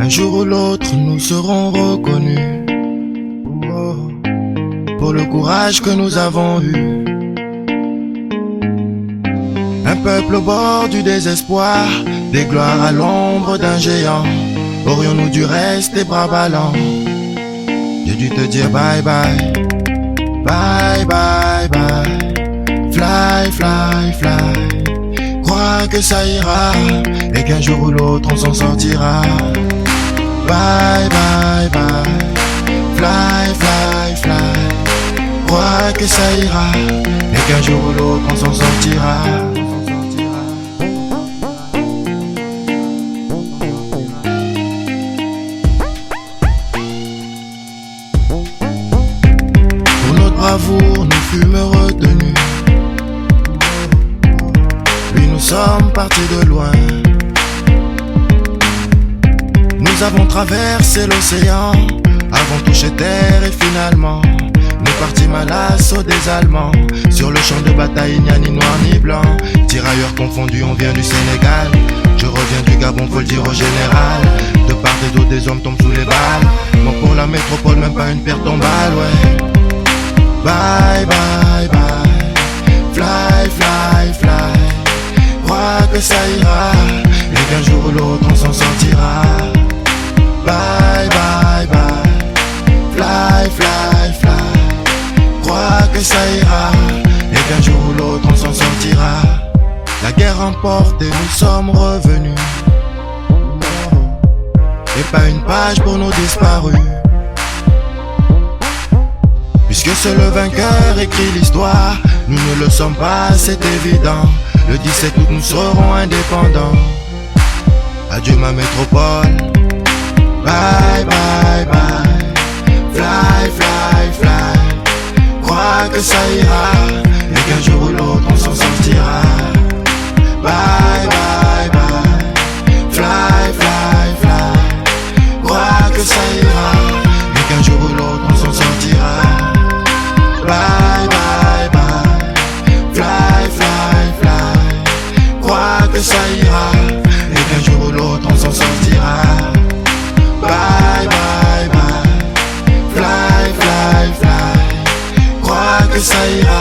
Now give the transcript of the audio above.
Un jour ou l'autre, nous serons reconnus pour le courage que nous avons eu. Un peuple au bord du désespoir, des gloires à l'ombre d'un géant. Aurions-nous dû rester bras ballants? J'ai dû te dire bye bye, bye bye bye. Fly, fly, fly. Crois que ça ira et qu'un jour ou l'autre on s'en sortira. Bye bye bye. Fly, fly, fly. Crois que ça ira et qu'un jour ou l'autre on s'en sortira. Pour notre bravoure, nous fûmes retenus. Puis nous sommes partis de loin. Nous avons traversé l'océan, avons touché terre et finalement nous partîmes à l'assaut des Allemands. Sur le champ de bataille, il n'y a ni noir ni blanc. Tirailleurs confondus, on vient du Sénégal. Je reviens du Gabon, faut le dire au général. De part et d'autre, des hommes tombent sous les balles. Moi pour la métropole, même pas une pierre tombale, ouais. Bye, bye, bye. Fly, fly, fly. Crois que ça ira et qu'un jour ou l'autre on s'en sortira. Bye, bye, bye. Fly, fly, fly. Crois que ça ira et qu'un jour ou l'autre on s'en sortira. La guerre emporte et nous sommes revenus. Et pas une page pour nos disparus. Puisque seul le vainqueur écrit l'histoire, nous ne le sommes pas, c'est évident. Le 17 août nous serons indépendants. Adieu ma métropole. Bye bye bye. Fly fly fly. Crois que ça ira et qu'un jour ou l'autre on s'en sortira. Bye bye bye. Fly fly fly. Crois que ça ira et qu'un jour ou l'autre on s'en sortira. Bye bye bye. Fly fly fly. Crois que ça ira et qu'un jour ou l'autre on s'en sortira. Bye bye bye. Fly fly fly. Crois que ça ira